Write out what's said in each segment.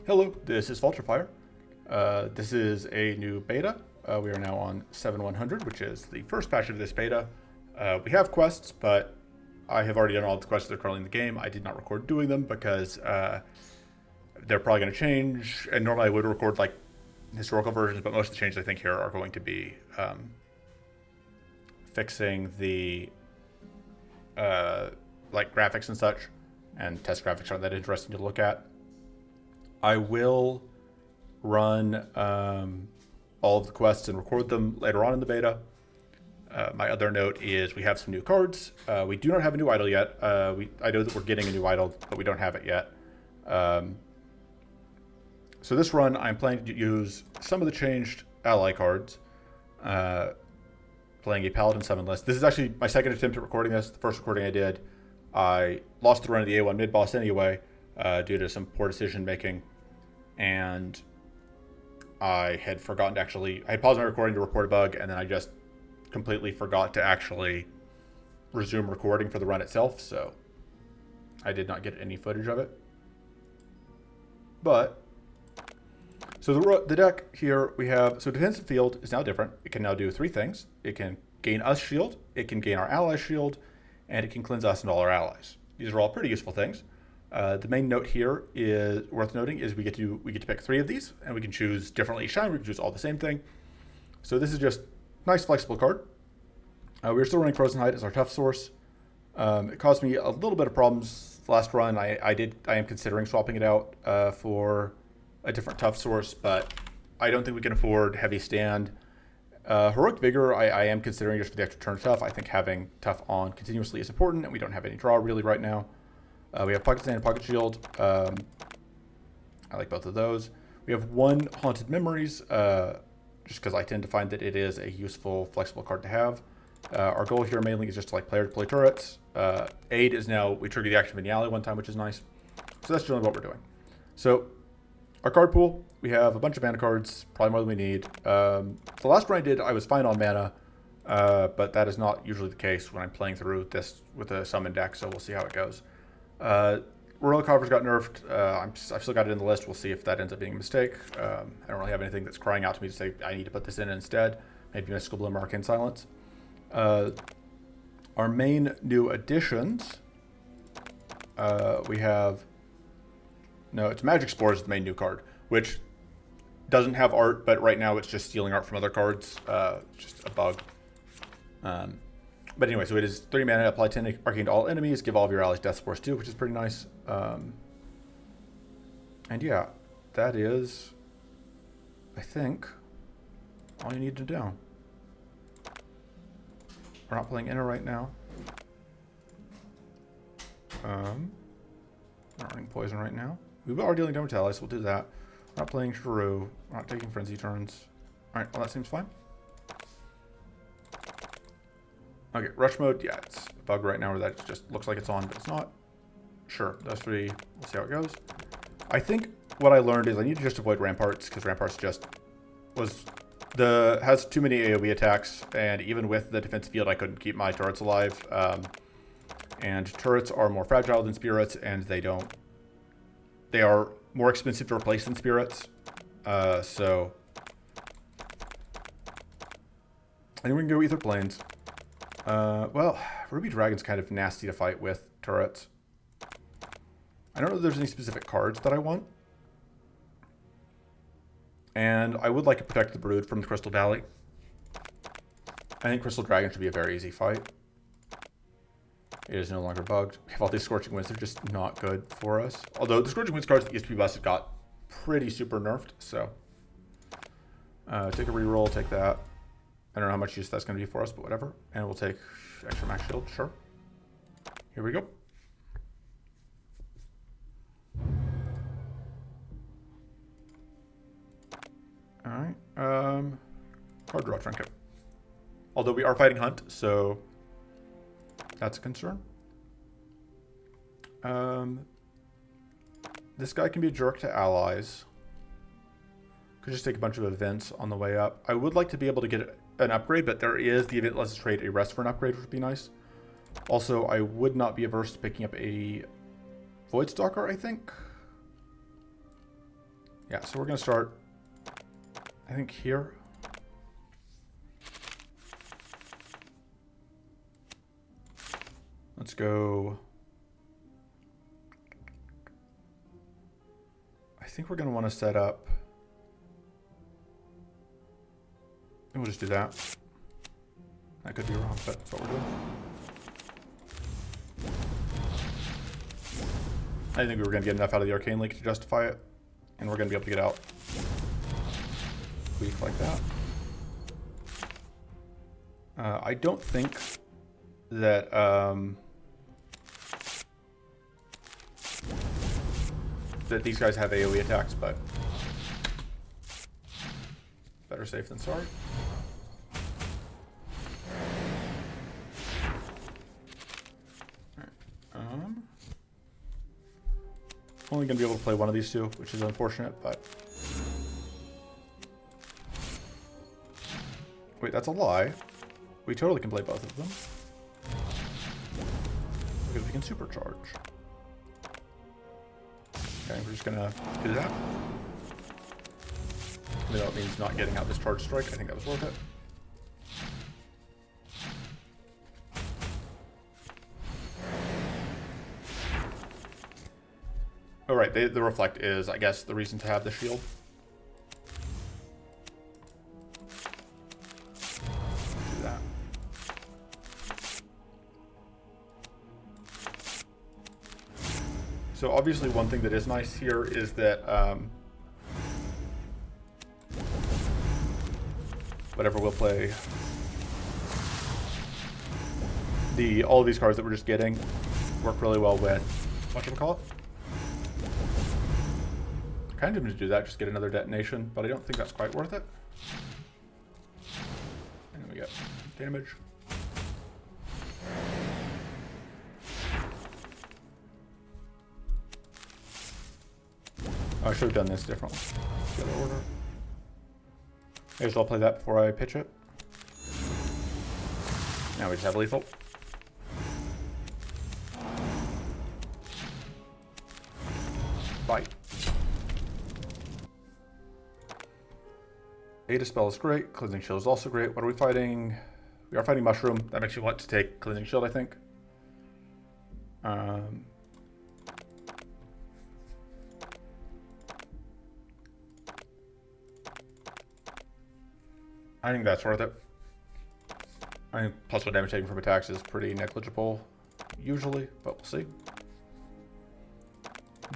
Hello, this is Vulturefire. This is a new beta. We are now on 7100, which is the first patch of this beta. We have quests, but I have already done all the quests that are currently in the game. I did not record doing them because they're probably going to change. And normally I would record like historical versions, but most of the changes I think here are going to be fixing the like graphics and such. And test graphics aren't that interesting to look at. I will run all of the quests and record them later on in the beta. My other note is we have some new cards. We do not have a new idol yet. I know that we're getting a new idol, but we don't have it yet. So this run, I'm planning to use some of the changed ally cards, playing a Paladin summon list. This is actually my second attempt at recording this. The first recording I did, I lost the run of the A1 mid-boss anyway, due to some poor decision making, and I had forgotten to I had paused my recording to report a bug, and then I just completely forgot to actually resume recording for the run itself, so I did not get any footage of it. But, so the deck here we have, so defensive field is now different. It can now do three things. It can gain us shield, it can gain our ally shield, and it can cleanse us and all our allies. These are all pretty useful things. The main note here is worth noting is we get to pick three of these, and we can choose differently each time. We can choose all the same thing. So this is just nice flexible card. We're still running Frozen Hide as our tough source. It caused me a little bit of problems last run. I am considering swapping it out for a different tough source, but I don't think we can afford heavy stand. Heroic Vigor, I am considering just for the extra turn tough. I think having tough on continuously is important, and we don't have any draw really right now. We have Pocket Stand and Pocket Shield. I like both of those. We have one Haunted Memories, just because I tend to find that it is a useful, flexible card to have. Our goal here mainly is just to like player deploy turrets. Aid is now, we trigger the action in the alley one time, which is nice. So that's generally what we're doing. So our card pool, we have a bunch of mana cards, probably more than we need. The last run I did, I was fine on mana, but that is not usually the case when I'm playing through this with a summon deck, so we'll see how it goes. Royal Covers got nerfed. I've still got it in the list. We'll see if that ends up being a mistake. I don't really have anything that's crying out to me to say I need to put this in instead. Maybe Mystical Bloom, Arcane Silence. Our main new additions, we have... No, it's Magic Spores is the main new card, which doesn't have art, but right now it's just stealing art from other cards. Just a bug. But anyway, so it is 3 mana, apply 10 Arcane to all enemies, give all of your allies Death Spores too, which is pretty nice. And yeah, that is, I think, all you need to do. We're not playing Inner right now. Not running Poison right now. We are dealing damage to allies, so we'll do that. We're not playing Shrew. We're not taking Frenzy turns. Alright, well that seems fine. Okay, rush mode, yeah, it's a bug right now where that just looks like it's on, but it's not. Sure, those three, we'll see how it goes. I think what I learned is I need to just avoid Ramparts, because Ramparts just has too many AoE attacks, and even with the defensive field, I couldn't keep my turrets alive. And turrets are more fragile than spirits, and they are more expensive to replace than spirits. So I think we can go Ether Plains. Well, Ruby Dragon's kind of nasty to fight with turrets. I don't know if there's any specific cards that I want. And I would like to protect the Brood from the Crystal Valley. I think Crystal Dragon should be a very easy fight. It is no longer bugged. We have all these Scorching Winds. They're just not good for us. Although the Scorching Winds cards that used to be busted got pretty super nerfed. So take a reroll, take that. I don't know how much use that's going to be for us, but whatever. And we'll take extra max shield, sure. Here we go. Alright. Card draw trinket. Although we are fighting Hunt, so that's a concern. This guy can be a jerk to allies. Could just take a bunch of events on the way up. I would like to be able to get an upgrade, but there is the event lets us trade a rest for an upgrade, which would be nice. Also, I would not be averse to picking up a Voidstalker, I think. Yeah, so we're going to start, I think, here. Let's go. I think we're going to want to set up. And we'll just do that. I could be wrong, but that's what we're doing. I think we were going to get enough out of the Arcane Link to justify it. And we're going to be able to get out. Weak like that. I don't think that that these guys have AoE attacks, but better safe than sorry. Only going to be able to play one of these two, which is unfortunate, but... Wait, that's a lie. We totally can play both of them. Because we can supercharge. Okay, we're just going to do that. Even though it means not getting out this charge strike, I think that was worth it. Oh, right, the reflect is, I guess, the reason to have the shield. Do that. So obviously one thing that is nice here is that whatever we'll play, all of these cards that we're just getting work really well with whatchamacallit. Kind of to do that, just get another detonation, but I don't think that's quite worth it. And then we get damage. Oh, I should have done this differently. The other order. May as well play that before I pitch it. Now we just have lethal. Bite. A Dispel is great. Cleansing Shield is also great. What are we fighting? We are fighting Mushroom. That makes you want to take Cleansing Shield, I think. I think that's worth it. I think plus what damage taken from attacks is pretty negligible, usually, but we'll see.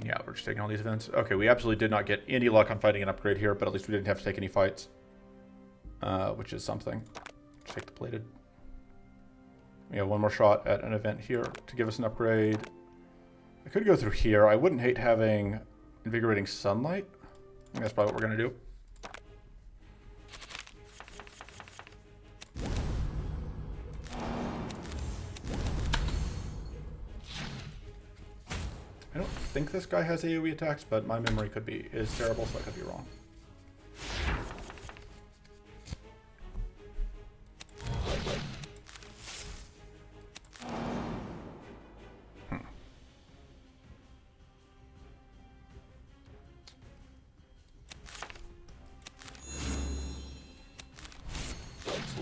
Yeah, we're just taking all these events. Okay, we absolutely did not get any luck on fighting an upgrade here, but at least we didn't have to take any fights. Which is something. Just take the plated. We have one more shot at an event here to give us an upgrade. I could go through here. I wouldn't hate having Invigorating Sunlight. I think that's probably what we're going to do. I don't think this guy has AoE attacks, but my memory is terrible, so I could be wrong.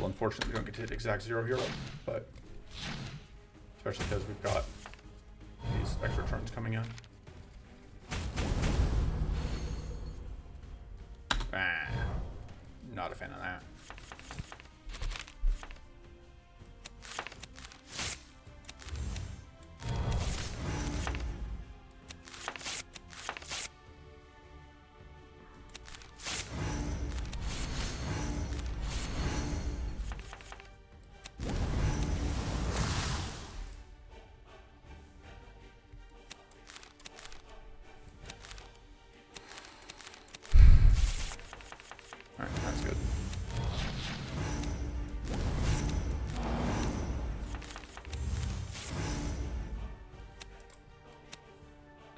Unfortunately, we don't get to hit exact 0 here, but especially because we've got these extra turns coming in. Not a fan of that.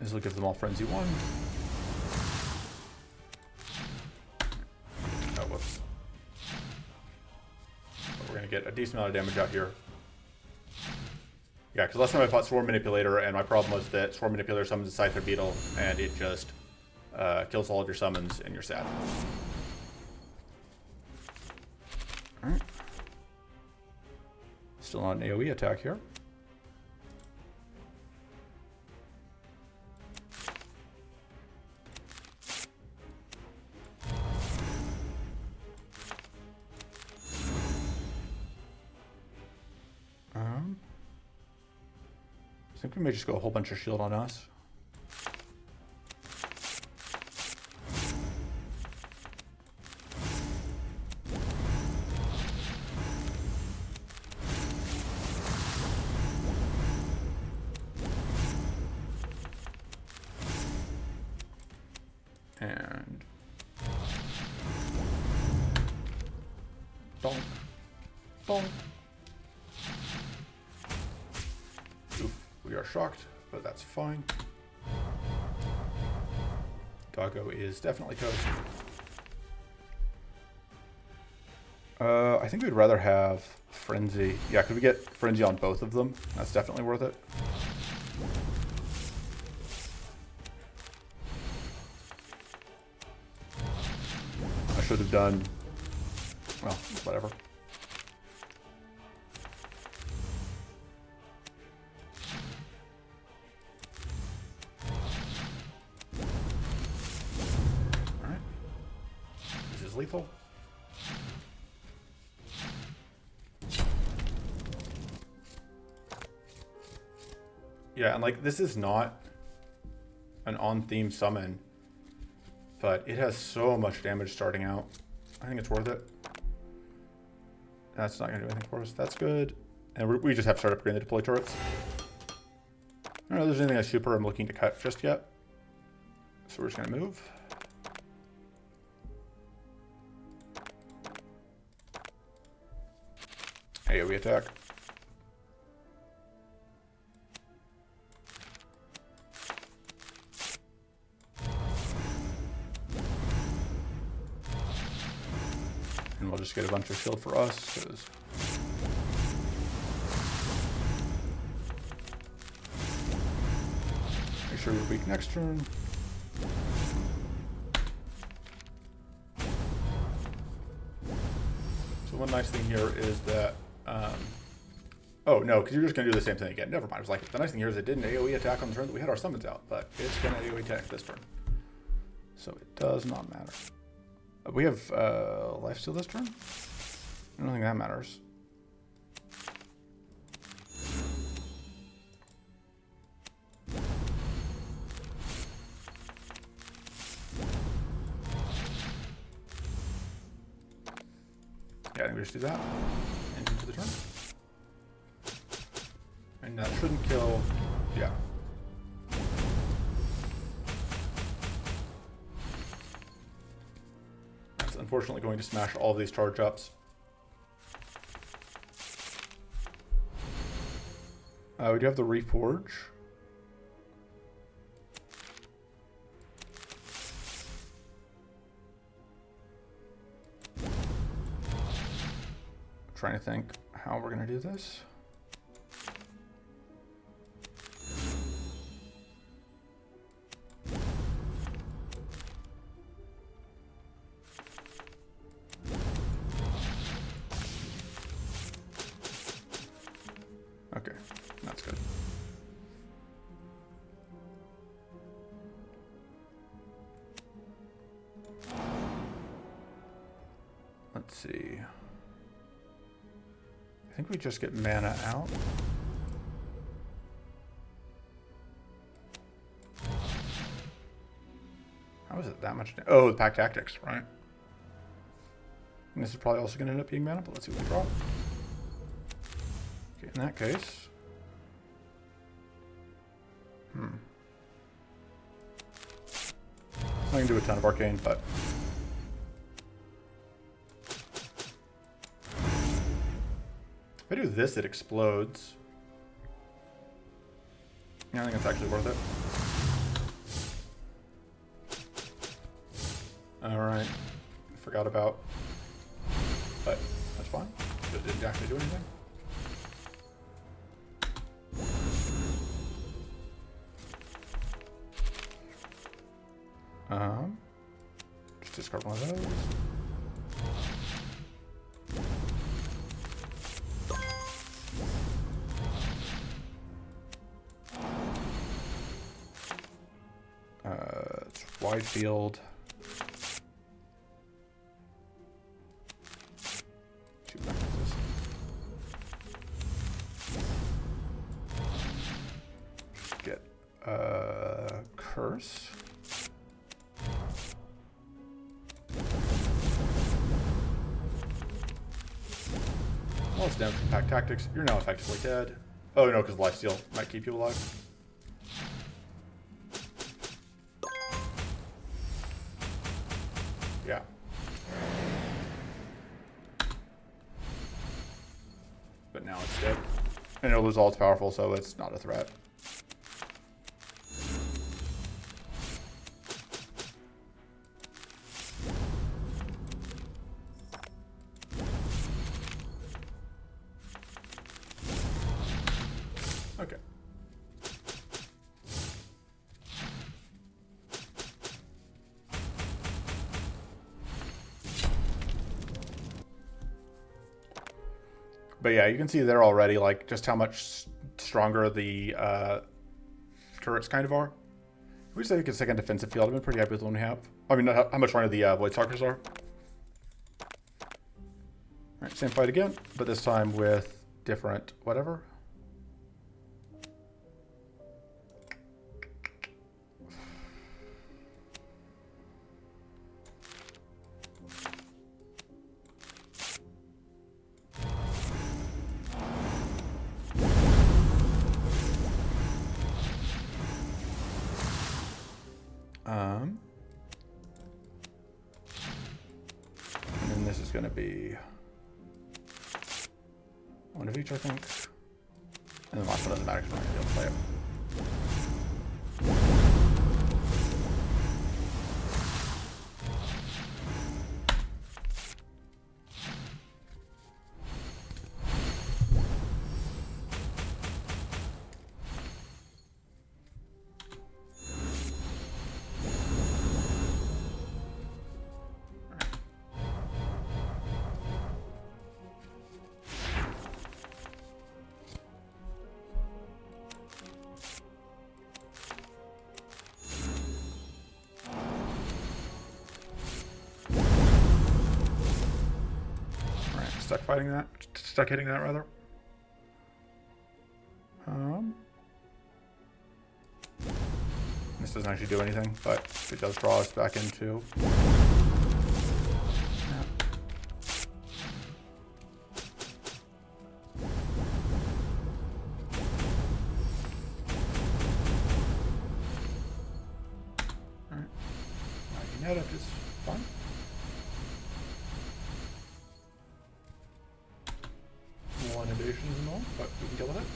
This will give them all Frenzy 1. Oh, whoops. But we're going to get a decent amount of damage out here. Yeah, because last time I fought Swarm Manipulator, and my problem was that Swarm Manipulator summons a Scyther Beetle, and it just kills all of your summons, and you're sad. Alright. Still on an AoE attack here. I think we may just go a whole bunch of shield on us. And bonk, bonk. We are shocked, but that's fine. Doggo is definitely toast. I think we'd rather have Frenzy. Yeah, could we get Frenzy on both of them? That's definitely worth it. I should have done, well, whatever. Lethal. Yeah, and like this is not an on-theme summon, but it has so much damage starting out. I think it's worth it. That's not gonna do anything for us. That's good. And we just have to start upgrading the deploy turrets. I don't know if there's anything that's super I'm looking to cut just yet. So we're just gonna move. AoE attack. And we'll just get a bunch of shield for us, because make sure we're weak next turn. So one nice thing here is that oh no, because you're just going to do the same thing again. Never mind. I was like, the nice thing here is it didn't AoE attack on the turn that we had our summons out, but it's going to AoE attack this turn. So it does not matter. We have lifesteal this turn? I don't think that matters. Yeah, I think we just do that. And into the turn. And that shouldn't kill. Yeah. That's unfortunately going to smash all of these charge ups. We do have the Reforge. Trying to think how we're going to do this. Okay, that's good. Let's see. I think we just get mana out. How is it that much? Oh, the pack tactics, right? And this is probably also going to end up being mana, but let's see what we draw. Okay, in that case. I can do a ton of arcane, but if I do this, it explodes. Yeah, I think it's actually worth it. Alright. Forgot about. But that's fine. It didn't actually do anything. discard one of those. It's wide field. Get curse. Well, it's down from Pack Tactics. You're now effectively dead. Oh no, because Lifesteal might keep you alive. Yeah. But now it's dead. And it'll lose all its powerful, so it's not a threat. Okay. But yeah, you can see there already, like, just how much stronger the turrets kind of are. We just take a second defensive field. I've been pretty happy with the one we have. I mean, how much stronger the Void Stalkers are. Alright, same fight again, but this time with different whatever. And then this is going to be one of each, I think. And the last one doesn't matter because we're not going to be able to play it. Stuck hitting that rather. This doesn't actually do anything, but it does draw us back into. Alright. Net up is fine. More innovations and all, but we can deal with it.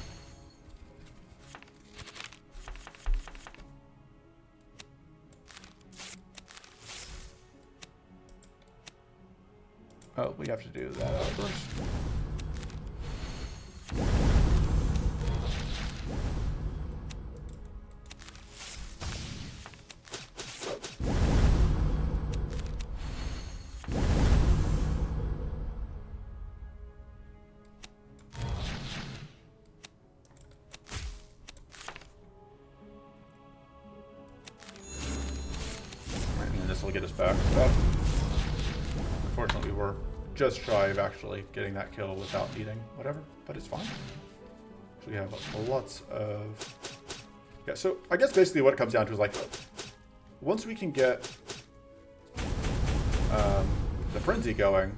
Oh, we have to do that first. Will get us back stuff. Unfortunately, we were just shy of actually getting that kill without needing whatever, but it's fine. So we have lots of... Yeah, so I guess basically what it comes down to is like, once we can get the frenzy going,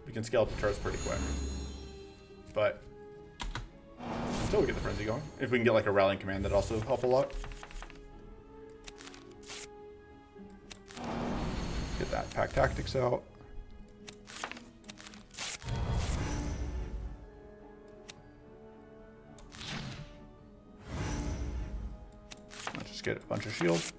we can scale up the turrets pretty quick. But until we get the frenzy going, if we can get like a rallying command, that'd also help a lot. Get that Pack Tactics out. Let's just get a bunch of shields.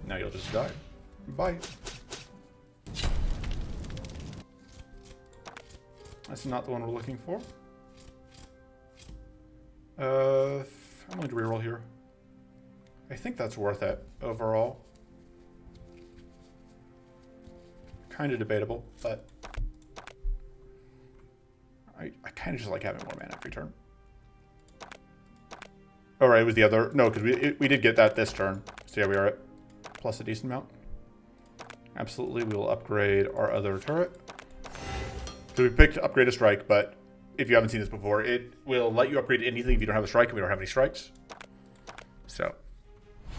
Now you'll just die. Bye. That's not the one we're looking for. I'm going to reroll here. I think that's worth it overall. Kind of debatable, but I kind of just like having more mana every turn. All right, it was the other. No, because we did get that this turn. So yeah, we are at plus a decent amount. Absolutely, we will upgrade our other turret. So we picked upgrade a strike, but if you haven't seen this before, it will let you upgrade anything if you don't have a strike, and we don't have any strikes. So,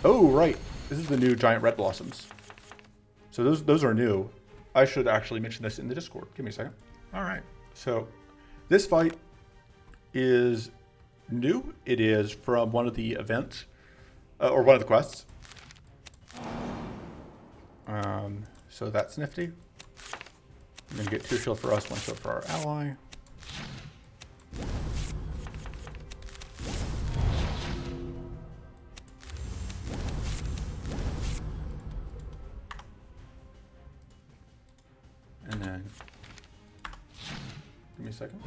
oh right, this is the new giant red blossoms. So those are new. I should actually mention this in the Discord. Give me a second. All right, so this fight is new. It is from one of the events, or one of the quests. So that's nifty. I'm gonna get 2 shield for us, 1 shield for our ally. And then, give me a second.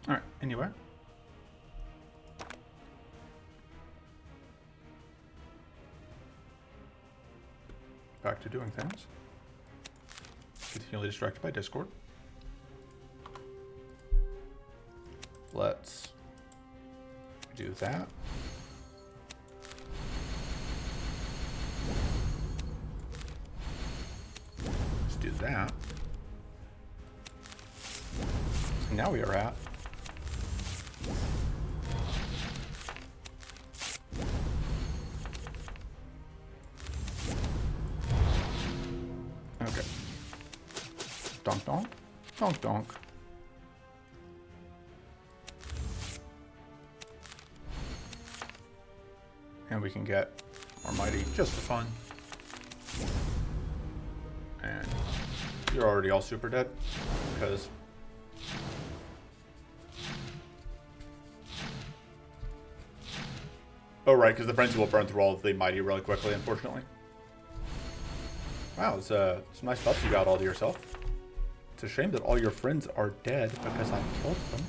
All right, anyway. Back to doing things. Continually distracted by Discord. Let's do that. Let's do that. And now we are at donk donk, donk donk. And we can get our mighty just for fun. And you're already all super dead because oh right, because the frenzy will burn through all of the mighty really quickly, unfortunately. Wow, it's some nice buffs you got all to yourself. It's a shame that all your friends are dead because I killed them.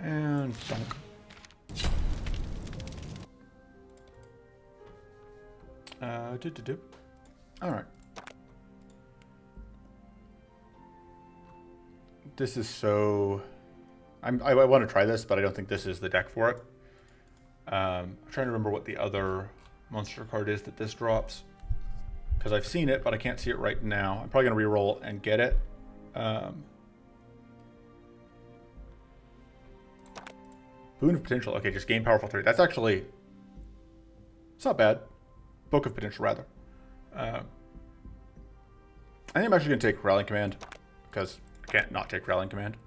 And donk. All right. This is so. I want to try this, but I don't think this is the deck for it. I'm trying to remember what the other monster card is that this drops. Because I've seen it, but I can't see it right now. I'm probably going to reroll and get it. Boon of Potential. Okay, just gain powerful 3. That's actually... It's not bad. Book of Potential, rather. I think I'm actually going to take Rallying Command. Because I can't not take Rallying Command.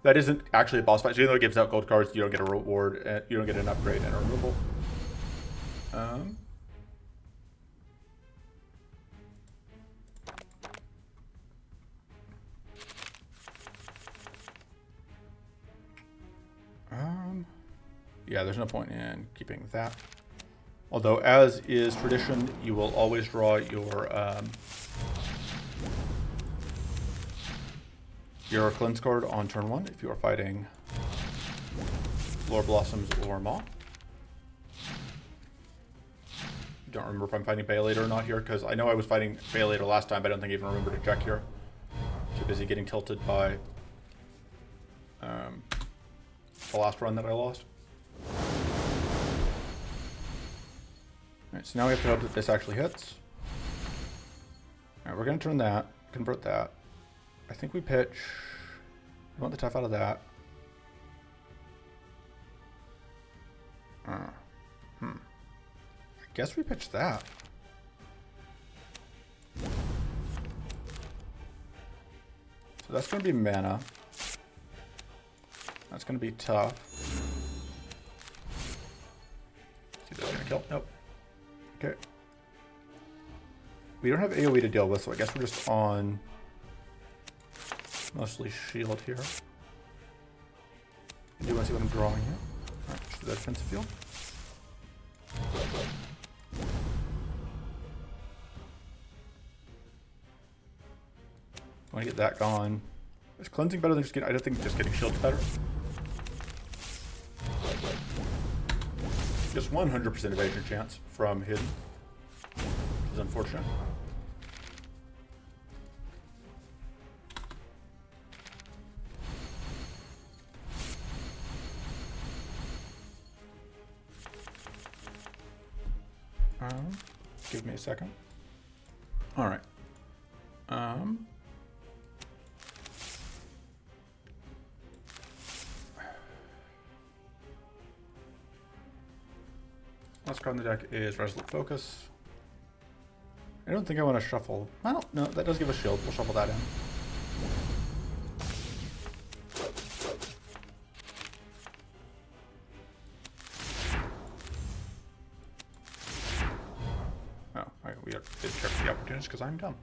That isn't actually a boss fight. So even though it gives out gold cards, you don't get a reward. You don't get an upgrade and a removal. Yeah, there's no point in keeping that. Although, as is tradition, you will always draw your cleanse card on turn 1 if you are fighting Lore Blossoms or Maw. Don't remember if I'm fighting Baelator or not here, because I know I was fighting Baelator last time, but I don't think I even remember to check here. Too busy getting tilted by the last run that I lost. Alright, so now we have to hope that this actually hits. Alright, we're going to turn that, convert that. I think we pitch. We want the tough out of that. I guess we pitch that. So that's going to be mana. That's going to be tough. kill. Nope. Okay. We don't have AoE to deal with, so I guess we're just on mostly shield here. I do want to see what I'm drawing here. Alright, let's do that defensive field. I want to get that gone. Is cleansing better than just getting... I don't think just getting shield's better. Just 100% evasion chance from hidden, which is unfortunate. Give me a second. All right. Last card on the deck is Resolute Focus. I don't think I want to shuffle. Well, no, that does give a shield. We'll shuffle that in. Oh, we did check the opportunities because I'm dumb.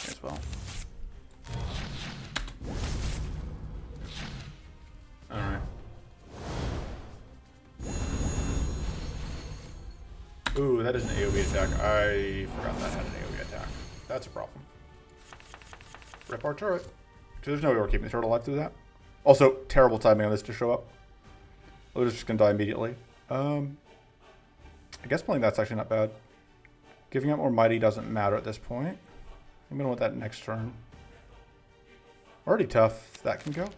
As well. Alright. Ooh, that is an AoE attack. I forgot that had an AoE attack. That's a problem. Rip our turret. So there's no way we're keeping the turret alive through that. Also, terrible timing on this to show up. We're just gonna die immediately. I guess playing that's actually not bad. Giving up more mighty doesn't matter at this point. I'm gonna want that next turn. Already tough. That can go.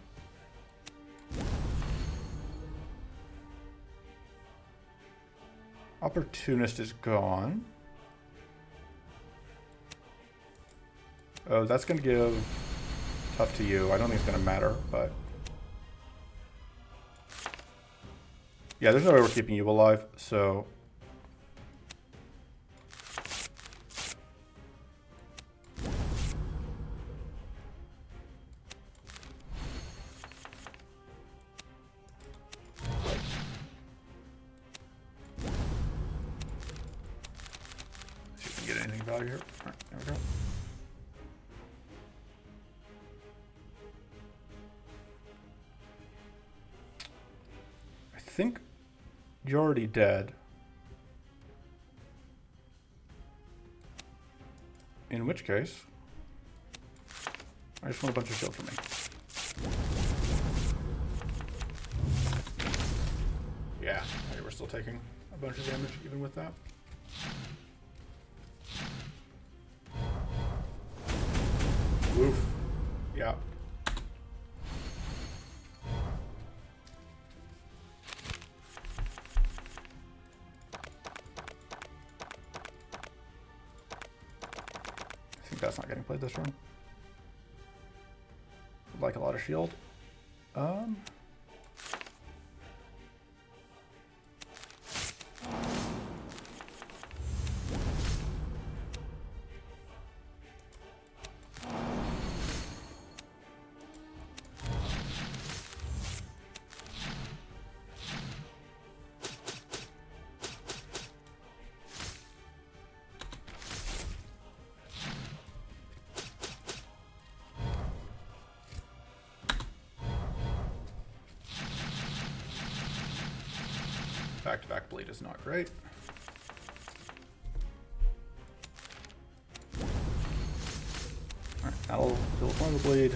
Opportunist is gone. Oh, that's gonna give tough to you. I don't think it's gonna matter, but yeah, there's no way we're keeping you alive, so see if we can get anything value here. All right, there we go. I think you're already dead. In which case, I just want a bunch of shield for me. Yeah, okay, we're still taking a bunch of damage even with that. Oof. Yeah. I think that's not getting played this run. Would like a lot of shield. Back-to-back bleed is not great. Alright, that'll fill one of the bleed.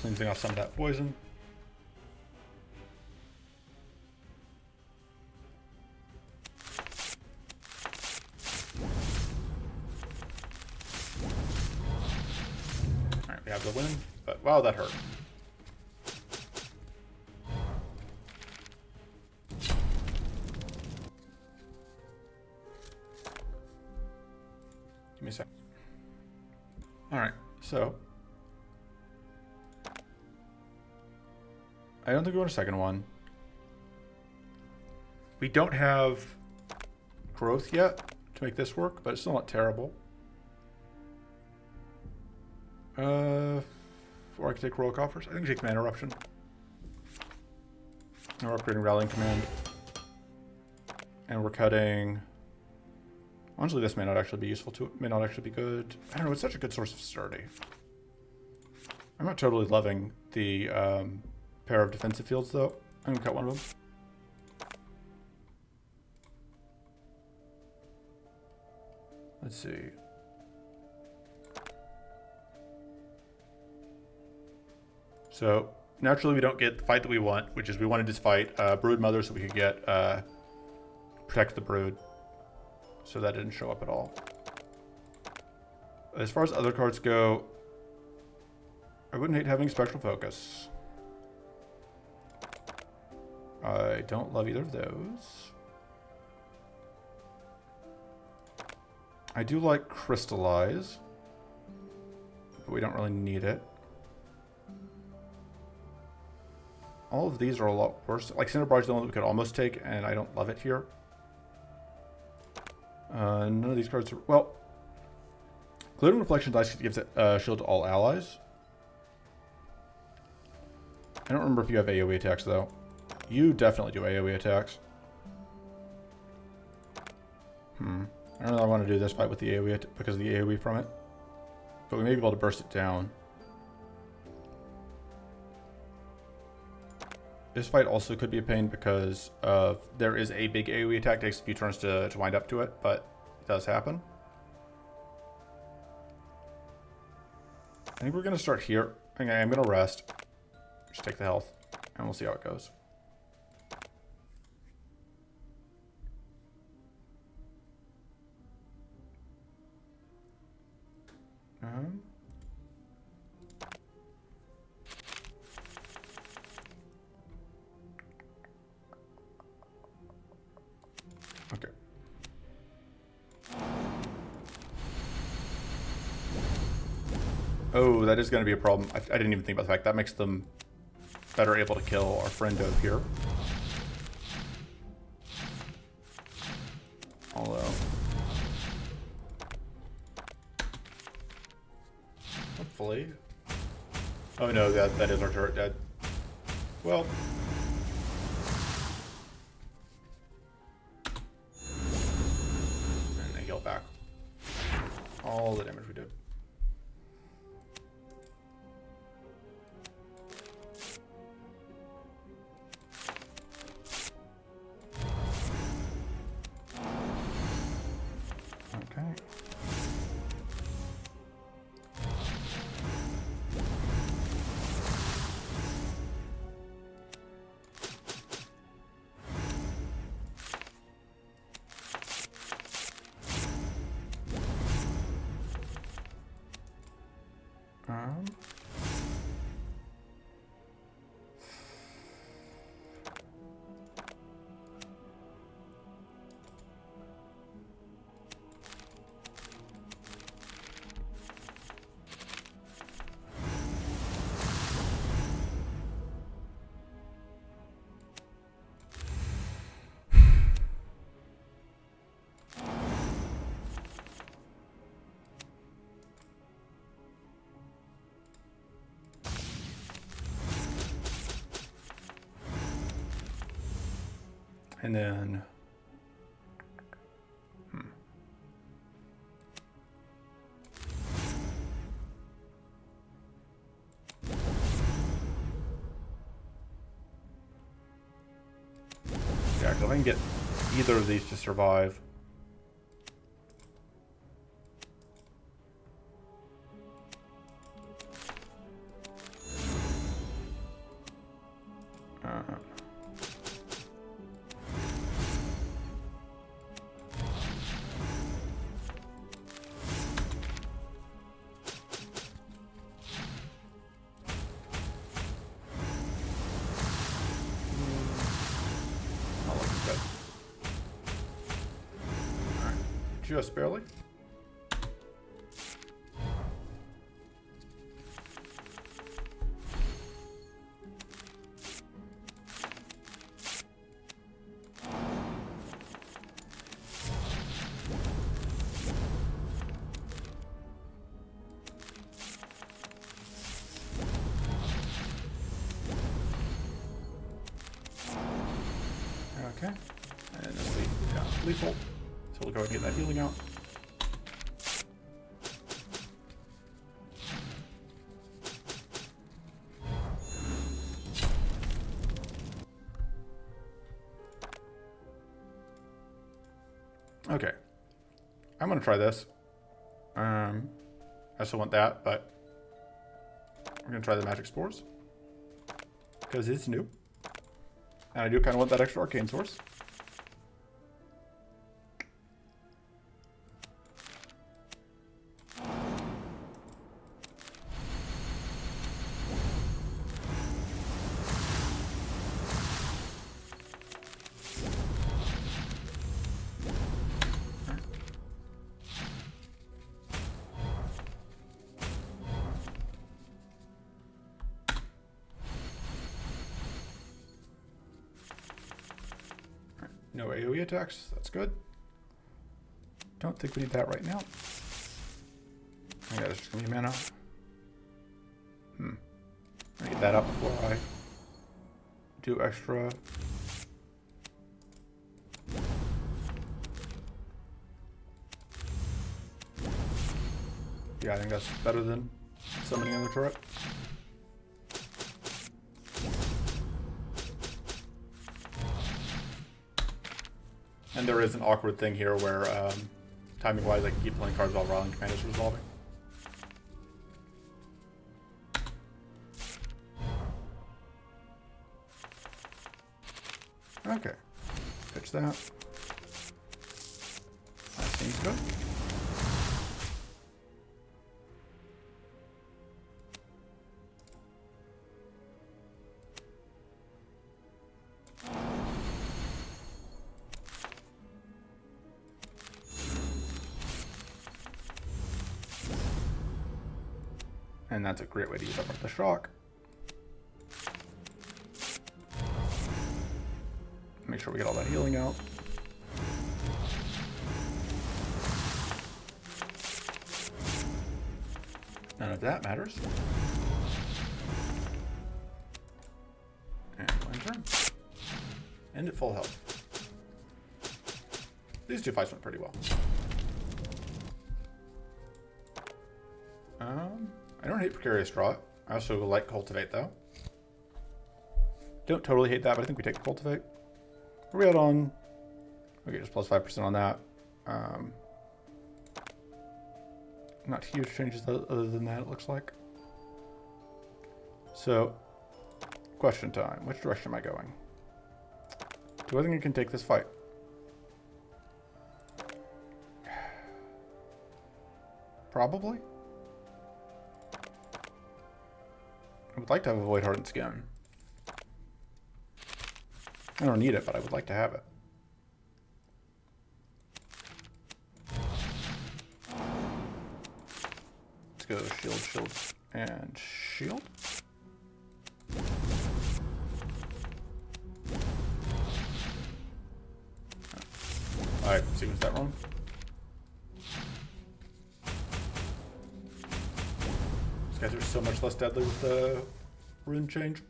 Cleansing off some of that poison. We have the win, but wow, that hurt. Give me a sec. All right, So I don't think we want a second one. We don't have growth yet to make this work, but it's still not terrible. Or I could take Royal Coffers. I think we take Mana Eruption. And we're upgrading Rallying Command. And we're cutting... Honestly, this may not actually be useful to it. May not actually be good. I don't know, it's such a good source of sturdy. I'm not totally loving the pair of defensive fields, though. I'm gonna cut one of them. Let's see. So, naturally we don't get the fight that we want, which is we wanted to fight Brood Mother so we could get Protect the Brood. So that didn't show up at all. As far as other cards go, I wouldn't hate having Spectral Focus. I don't love either of those. I do like Crystallize, but we don't really need it. All of these are a lot worse. Like Cinder Barge is the one that we could almost take, and I don't love it here. None of these cards are... Well, Glittering Reflection Dice gives it shield to all allies. I don't remember if you have AoE attacks, though. You definitely do AoE attacks. I don't know if I want to do this fight with the AoE because of the AoE from it. But we may be able to burst it down. This fight also could be a pain because there is a big AoE attack. It takes a few turns to wind up to it, but it does happen. I think we're going to start here. Okay, I'm going to rest. Just take the health, and we'll see how it goes. Okay. Oh, that is going to be a problem. I didn't even think about the fact that makes them better able to kill our friend over here. Although... hopefully... Oh no, that is our turret dead. Well... and they heal back. All the damage we did. And then... yeah, because if I can get either of these to survive... just barely. lethal. So we'll go ahead and get that healing out. Okay. I'm going to try this. I also want that, but we're going to try the magic spores. Because it's new. And I do kind of want that extra arcane source. No AoE attacks, that's good. Don't think we need that right now. Yeah, it's just gonna be mana. I get that up before I do extra. Yeah, I think that's better than summoning another turret. And there is an awkward thing here where, timing-wise, I can keep playing cards while Rallying Command is resolving. Okay. Pitch that. That seems good. And that's a great way to use up the shock. Make sure we get all that healing out. None of that matters. And lantern. And at full health. These two fights went pretty well. I don't hate Precarious Draw. I also like Cultivate, though. Don't totally hate that, but I think we take the Cultivate. Where are we at on... Okay, just plus 5% on that. Not huge changes other than that, it looks like. So, question time. Which direction am I going? Do I think I can take this fight? Probably. I would like to have a Void Hardened Skin. I don't need it, but I would like to have it. Let's go shield, shield, and shield. Alright, sequence that wrong. These guys are so much less deadly with the rune change.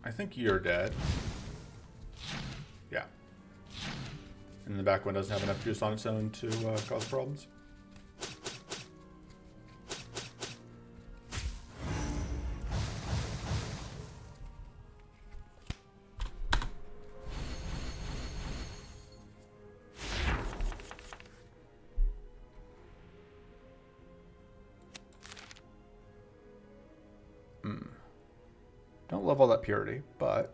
I think you're dead. Yeah. And the back one doesn't have enough juice on its own to cause problems. Don't love all that purity, but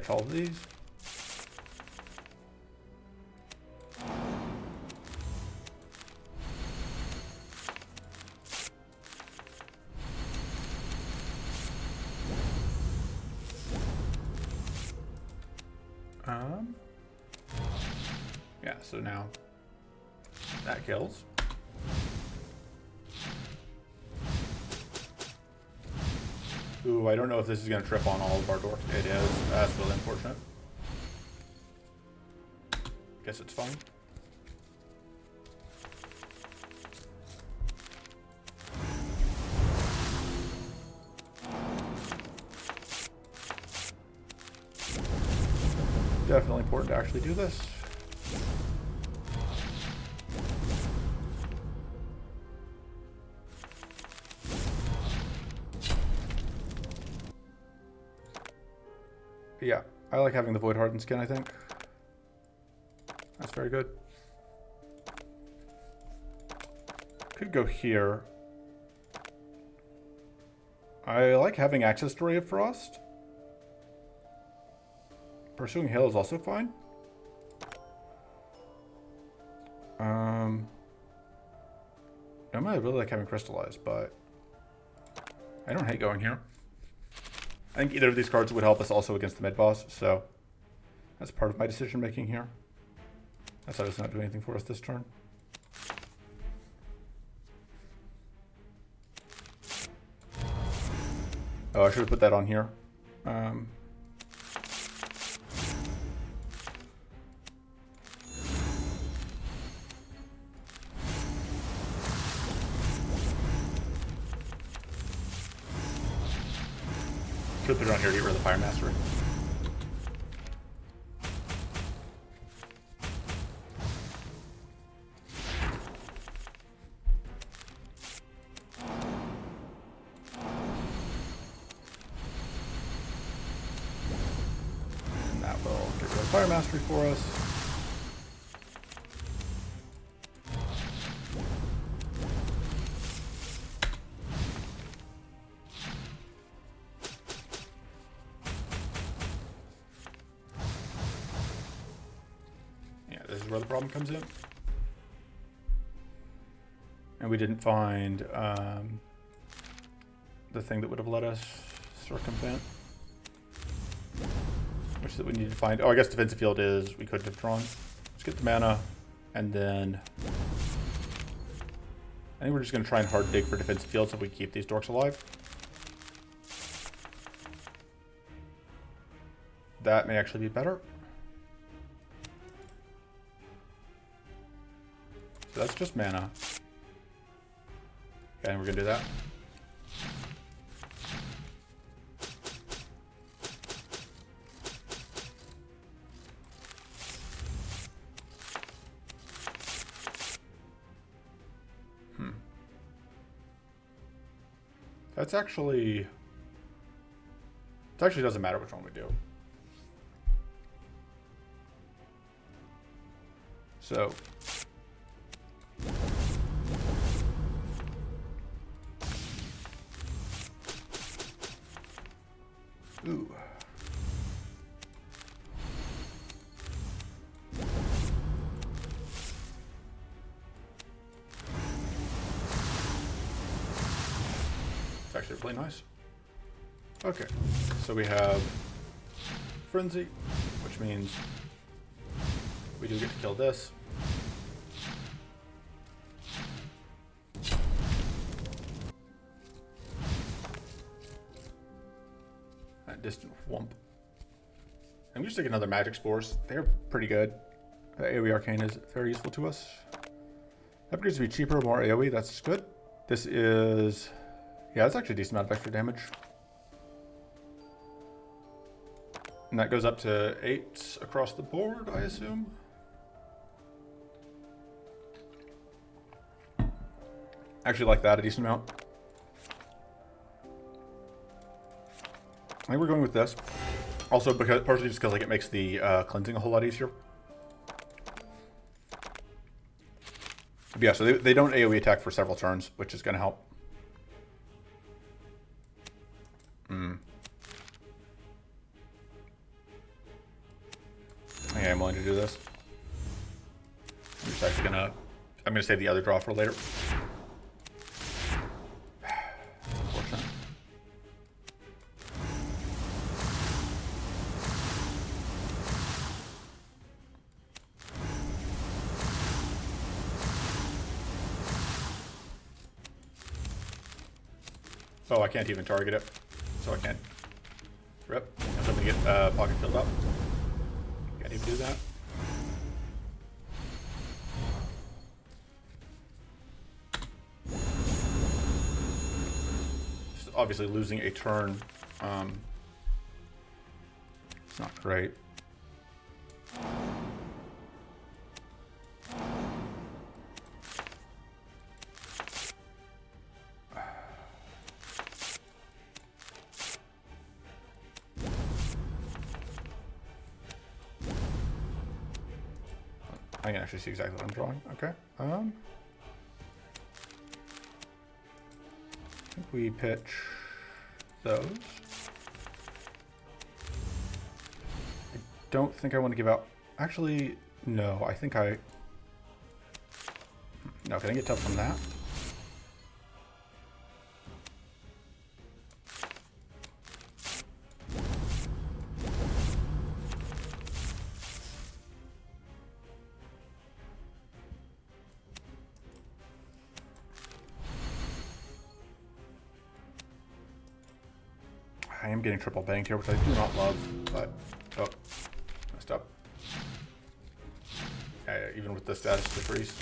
catch all of these. Yeah, so now that kills. Ooh, I don't know if this is going to trip on all of our dorks. It is. That's really unfortunate. Guess it's fine. Definitely important to actually do this. Yeah, I like having the Void Hardened skin, I think. That's very good. Could go here. I like having access to Ray of Frost. Pursuing Hail is also fine. I might really like having Crystallized, but I don't hate going here. I think either of these cards would help us also against the mid-boss, so that's part of my decision-making here. That's why it's not doing anything for us this turn. Oh, I should have put that on here. Should put it on here to get rid of the Fire Mastery. And that will get rid of Fire Mastery for us. This is where the problem comes in. And we didn't find the thing that would have let us circumvent. Which is that we need to find. Oh, I guess defensive field is we couldn't have drawn. Let's get the mana, and then I think we're just going to try and hard dig for defensive field so we keep these dorks alive. That may actually be better. So that's just mana. Okay, and we're gonna do that. That's actually... It actually doesn't matter which one we do. So... Ooh. It's actually really nice. Okay, so we have Frenzy, which means we do get to kill this. Distant Wump. I'm just taking another Magic Spores. They're pretty good. AoE Arcane is very useful to us. That appears to be cheaper, more AoE. That's good. This is... Yeah, that's actually a decent amount of extra damage. And that goes up to 8 across the board, I assume. Actually like that a decent amount. I think we're going with this. Also, because partially just because like it makes the cleansing a whole lot easier. But yeah, so they don't AoE attack for several turns, which is going to help. Yeah, I'm willing to do this. I'm just actually gonna... I'm gonna save the other draw for later. Unfortunate. Oh, I can't even target it, so I can't. Rip. I'm hoping to get pocket filled up. Can't even do that. Just obviously losing a turn. It's not great. I can actually see exactly what I'm drawing. Okay. I think we pitch those. I don't think I want to give out. Actually, no. I think I. No, can I get tough from that? I am getting triple banked here, which I do not love, but oh, messed up. Yeah, even with the status decrease.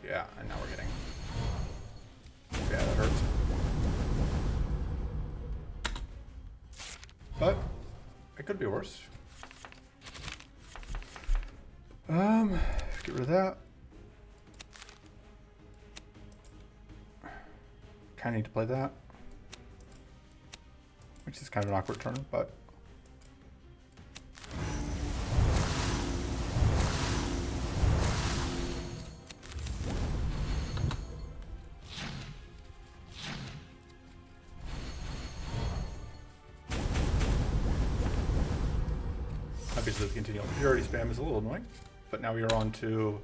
Yeah, and now we're getting. Yeah, that hurts. But it could be worse. Get rid of that. Kind of need to play that. Which is kind of an awkward turn, but obviously the continual purity spam is a little annoying. But now we are on to,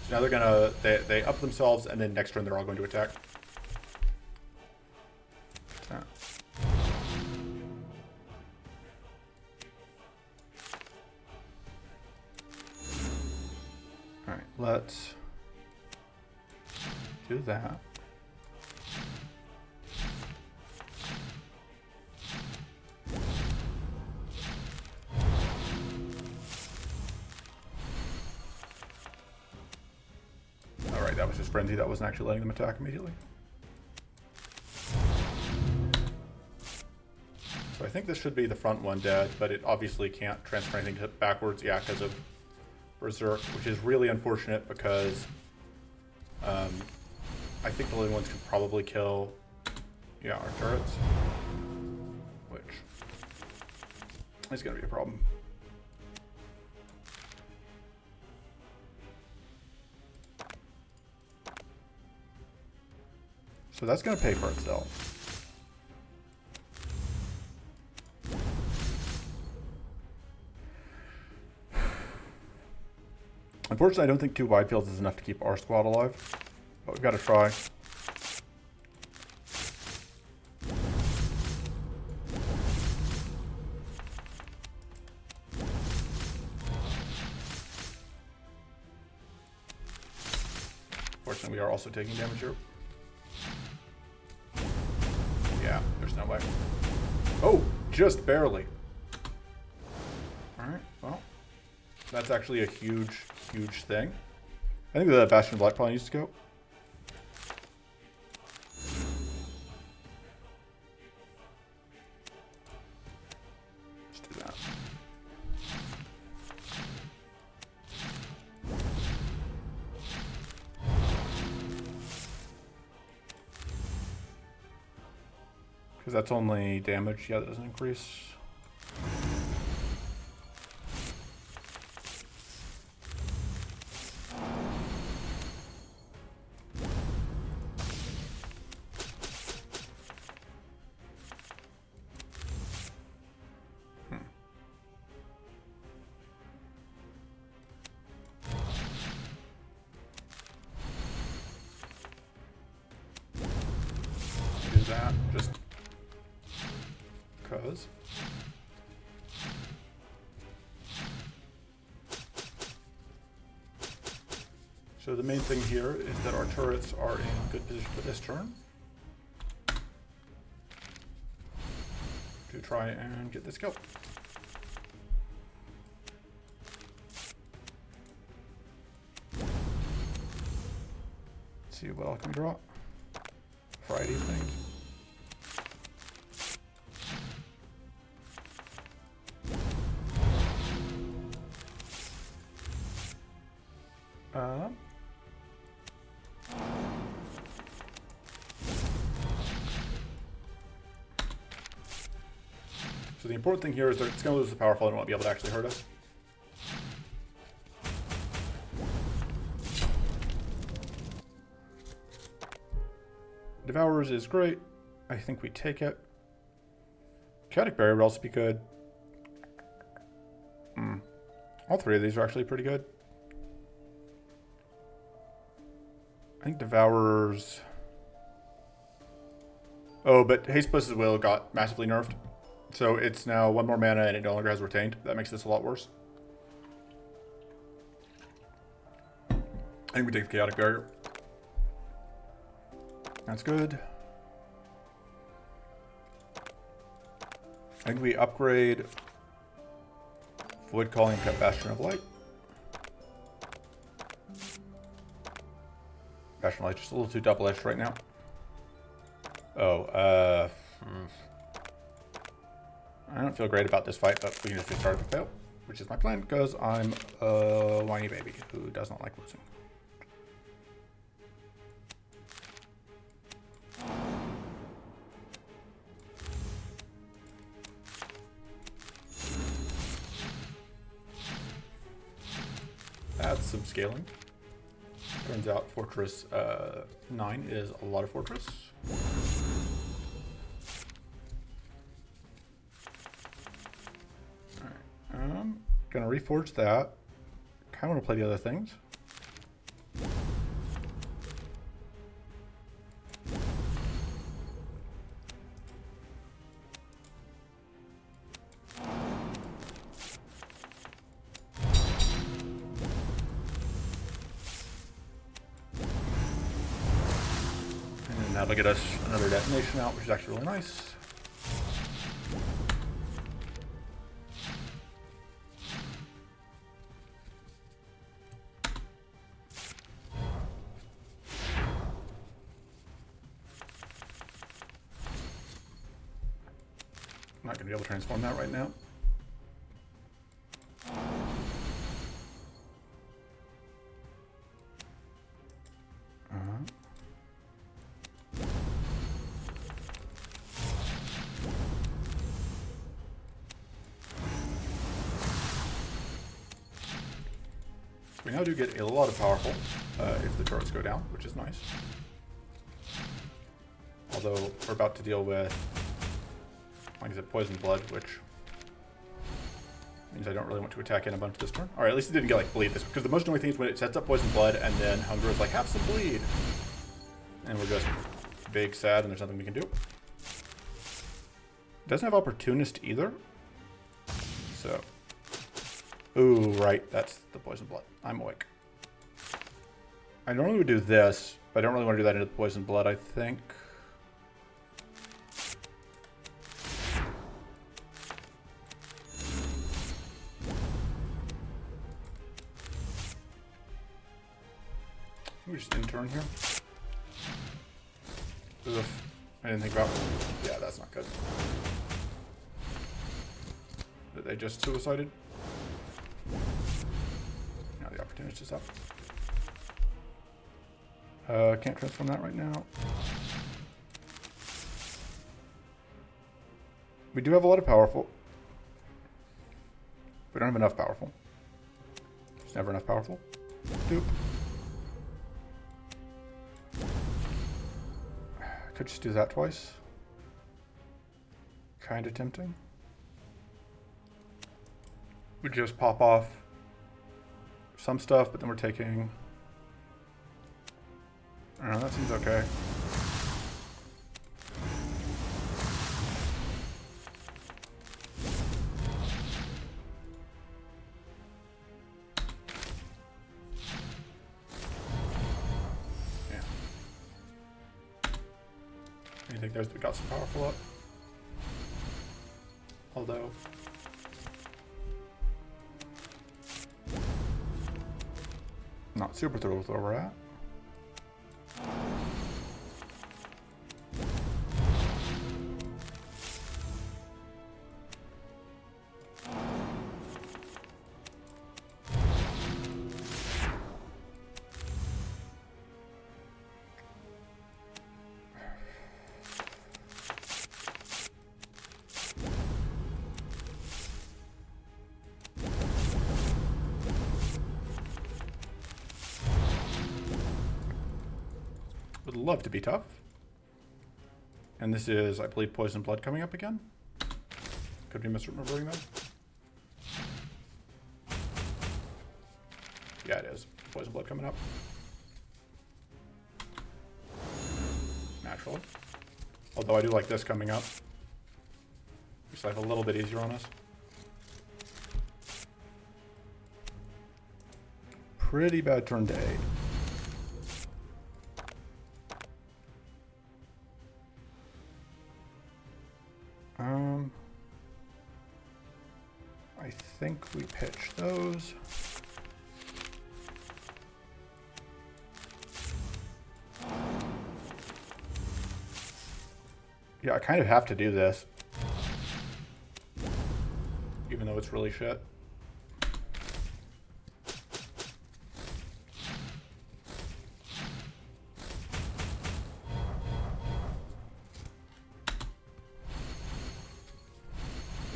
so now they're gonna they up themselves, and then next turn they're all going to attack. Alright, let's do that. Alright, that was just frenzy. That wasn't actually letting them attack immediately. So I think this should be the front one dead, but it obviously can't transfer anything to backwards, yeah, because of Berserk, which is really unfortunate because I think the living ones could probably kill, yeah, our turrets, which is going to be a problem. So that's going to pay for itself. Unfortunately, I don't think 2 wide fields is enough to keep our squad alive, but we've got to try. Fortunately, we are also taking damage here. Yeah, there's no way. Oh, just barely. All right, well, that's actually a huge thing. I think the Bastion of Light probably needs to go. Let's do that. Because that's only damage. Yeah, that doesn't increase. that, just because. So the main thing here is that our turrets are in good position for this turn to try and get this kill. Let's see what else can we draw. Variety of things. So the important thing here is that it's going to lose the powerful and won't be able to actually hurt us. Devourers is great. I think we take it. Chaotic Barrier would also be good. All three of these are actually pretty good. I think Devourers... Oh, but Haste Bliss's Will got massively nerfed. So it's now 1 more mana and it no longer has Retained. That makes this a lot worse. I think we take the Chaotic Barrier. That's good. I think we upgrade Void Calling and cut Bastion of Light. Bastion of Light just a little too double-edged right now. Oh, I don't feel great about this fight, but we can just restart if we fail, which is my plan, because I'm a whiny baby who does not like losing. Add some scaling. Turns out Fortress 9 is a lot of Fortress. Gonna reforge that. Kinda wanna play the other things. And then that'll get us another detonation out, which is actually really nice. I'm not going to be able to transform that right now. So we now do get a lot of powerful if the turrets go down, which is nice. Although we're about to deal with, like I said, Poison Blood, which means I don't really want to attack in a bunch this turn. Alright, at least it didn't get like bleed this, because the most annoying thing is when it sets up Poison Blood and then Hunger is like, have some bleed. And we're just big sad and there's nothing we can do. It doesn't have Opportunist either. So. Ooh, right, that's the Poison Blood. I'm awake. I normally would do this, but I don't really want to do that into the Poison Blood, I think. We just intern here. Ugh, I didn't think about. Yeah, that's not good. Did they just suicided? Now the opportunity is up. Can't transform that right now. We do have a lot of powerful. We don't have enough powerful. There's never enough powerful. Doop. Could just do that twice. Kind of tempting. We just pop off some stuff, but then we're taking... I don't know, that seems okay. Anything there's we got some powerful up. Although not super thrilled with where we're at. Would love to be tough. And this is, I believe, Poison Blood coming up again. Could be misremembering them. Yeah, it is. Poison Blood coming up. Naturally. Although I do like this coming up. Makes life a little bit easier on us. Pretty bad turn to 8. I think we pitch those. Yeah, I kind of have to do this. Even though it's really shit.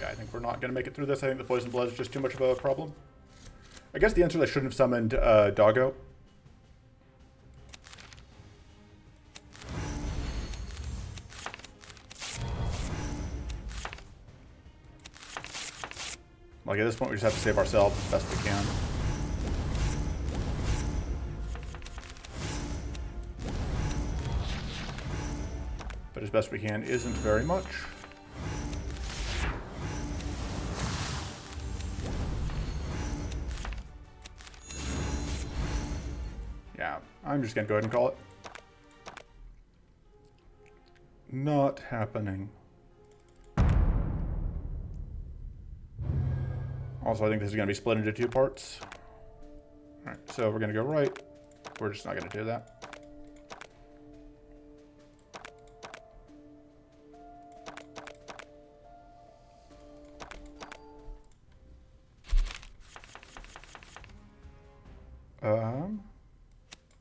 I think we're not going to make it through this. I think the Poison Blood is just too much of a problem. I guess the answer is I shouldn't have summoned Doggo. Like at this point we just have to save ourselves as best we can. But as best we can isn't very much. Yeah, I'm just gonna go ahead and call it. Not happening. Also, I think this is gonna be split into 2 parts. All right, so we're gonna go right. We're just not gonna do that.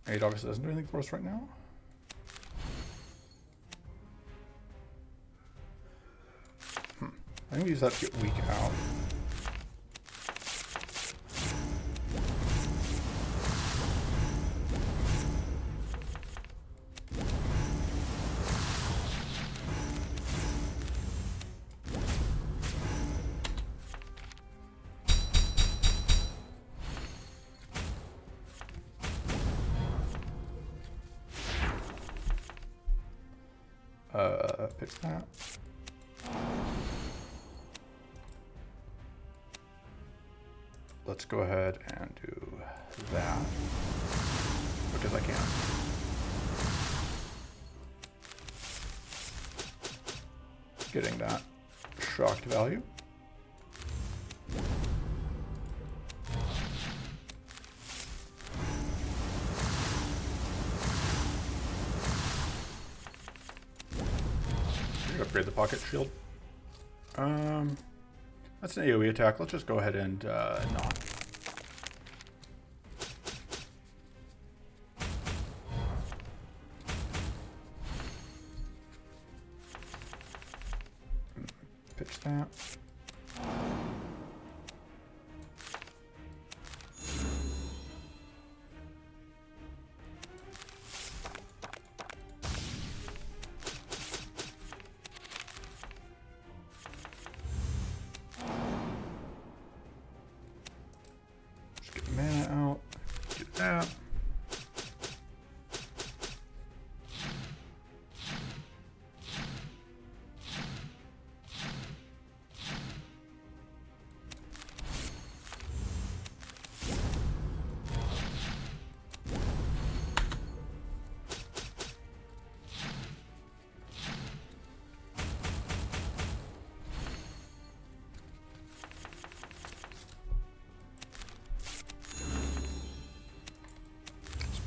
It obviously doesn't do anything for us right now. I think we use that to get weak out. Pitch that. Let's go ahead and do that because I can. Getting that shocked value. Upgrade the pocket shield. That's an AoE attack. Let's just go ahead and not. Pitch that. That.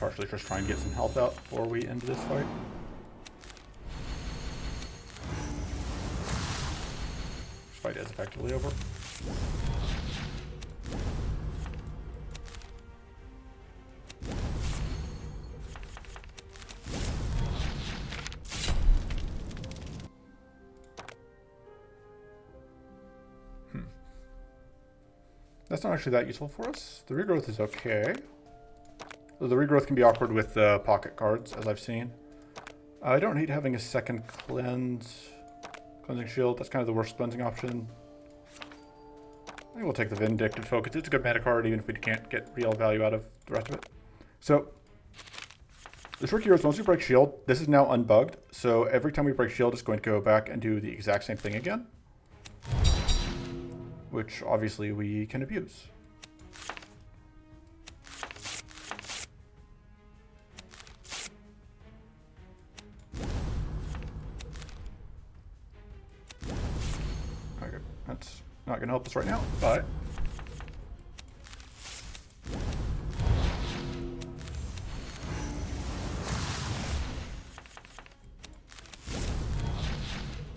partially just try and get some health out before we end this fight. This fight is effectively over. That's not actually that useful for us. The regrowth is okay. So the regrowth can be awkward with the pocket cards, as I've seen. I don't hate having a second cleansing shield. That's kind of the worst cleansing option. I think we'll take the Vindictive Focus. It's a good mana card, even if we can't get real value out of the rest of it. So, the trick here is once we break shield, this is now unbugged. So every time we break shield, it's going to go back and do the exact same thing again, which obviously we can abuse. Okay, that's not going to help us right now, but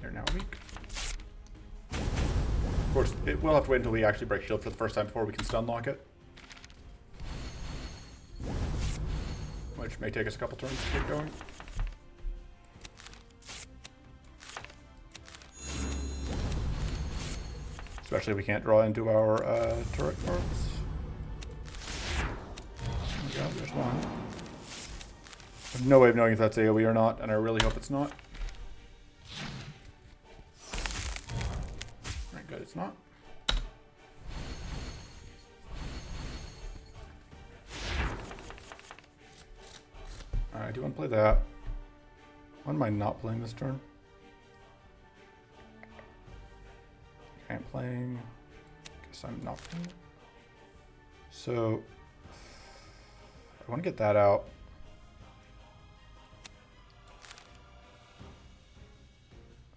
they're now weak. Of course, we'll have to wait until we actually break shield for the first time before we can stun lock it, which may take us a couple turns to get going. Especially if we can't draw into our turret cards. Oh god, there's one. There's no way of knowing if that's AoE or not, and I really hope it's not. Alright, good, it's not. I do want to play that. Why am I not playing this turn? I'm playing. Guess I'm not playing. So I want to get that out.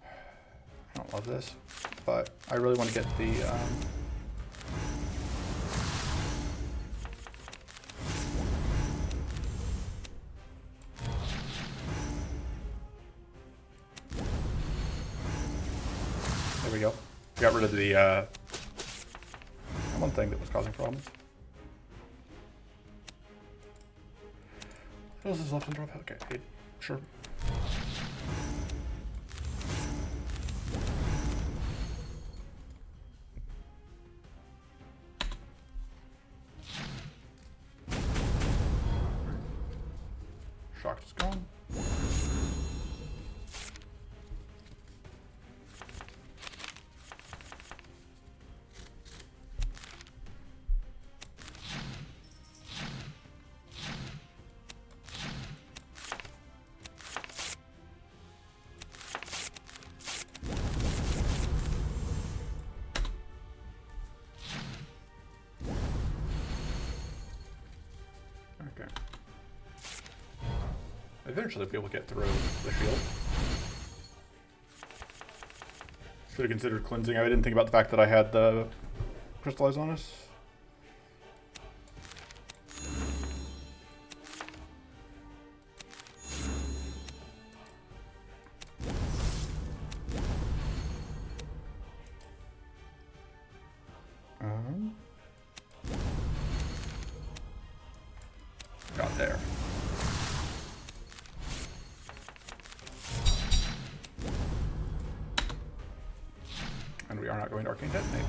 I don't love this, but I really want to get the there we go. Got rid of the one thing that was causing problems. What else is left in drop? Okay, sure. Shocked is gone. Okay. Eventually we'll be able to get through the shield. Should have considered cleansing. I didn't think about the fact that I had the crystallize on us. Got there. And we are not going to Arcane Detonate.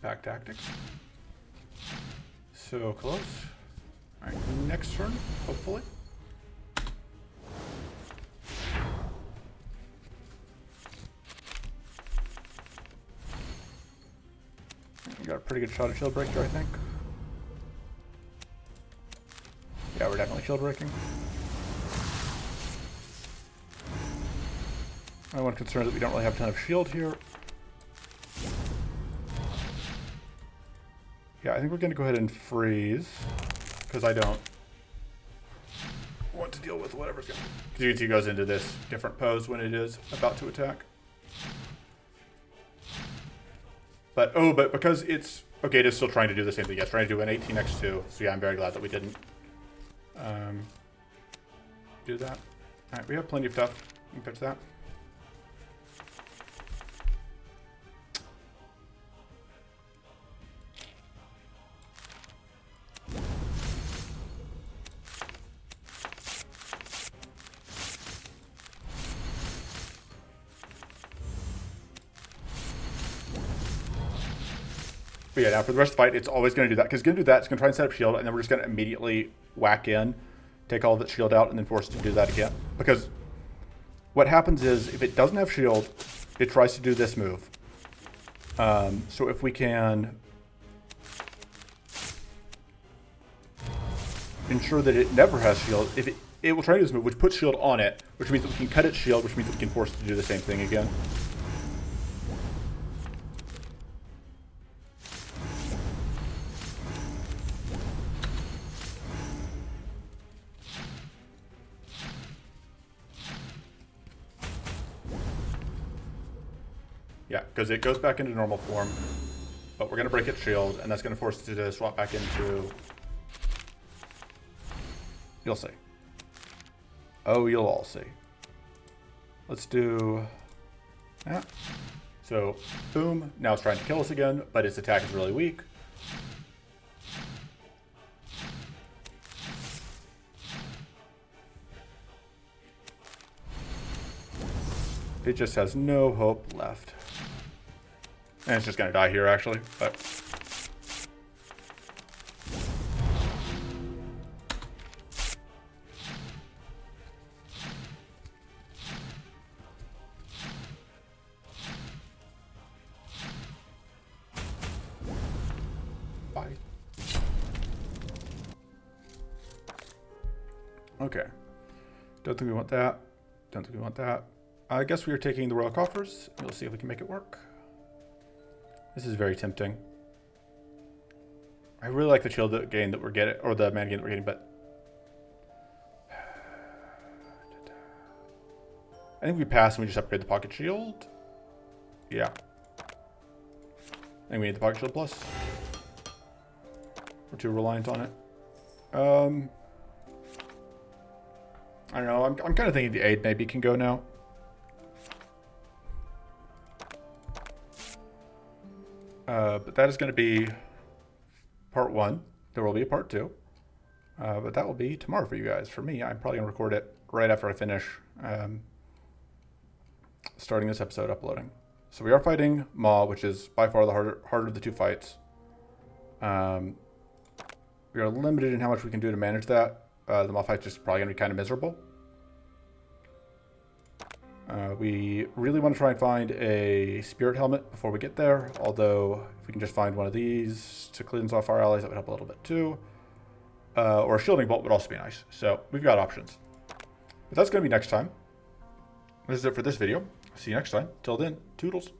Back tactics. So close. Alright, next turn, hopefully. We got a pretty good shot at shield breaker, I think. Yeah, we're definitely shield breaking. My one concern is that we don't really have a ton of shield here. Yeah, I think we're going to go ahead and freeze, because I don't want to deal with whatever's going to... Because you can see it goes into this different pose when it is about to attack. But, oh, but because it's... Okay, it is still trying to do the same thing. Yeah, it's trying to do an 18x2. So yeah, I'm very glad that we didn't do that. All right, we have plenty of stuff. You can pitch that. But yeah, now for the rest of the fight, it's always going to do that. Because it's going to do that, it's going to try and set up shield, and then we're just going to immediately whack in, take all of its shield out, and then force it to do that again. Because what happens is, if it doesn't have shield, it tries to do this move. So if we can ensure that it never has shield, if it will try to do this move, which puts shield on it, which means that we can cut its shield, which means that we can force it to do the same thing again. Yeah, because it goes back into normal form, but we're going to break its shield, and that's going to force it to swap back into... You'll see. Oh, you'll all see. Let's do that. So, boom. Now it's trying to kill us again, but its attack is really weak. It just has no hope left. And it's just going to die here, actually. But bye. Okay. Don't think we want that. Don't think we want that. I guess we are taking the Royal Coffers. We'll see if we can make it work. This is very tempting. I really like the shield gain that we're getting, or the mana gain that we're getting, but I think we pass and we just upgrade the pocket shield. Yeah. I think we need the pocket shield plus. We're too reliant on it. I don't know. I'm kind of thinking the aid maybe can go now. But that is going to be part 1. There will be a part 2. But that will be tomorrow for you guys. For me, I'm probably going to record it right after I finish starting this episode uploading. So we are fighting Maw, which is by far the harder of the two fights. We are limited in how much we can do to manage that. The Maw fight's just probably going to be kind of miserable. We really want to try and find a spirit helmet before we get there, although if we can just find one of these to cleanse off our allies, that would help a little bit too. Or a shielding bolt would also be nice. So we've got options. But that's going to be next time. This is it for this video. See you next time. Till then, toodles.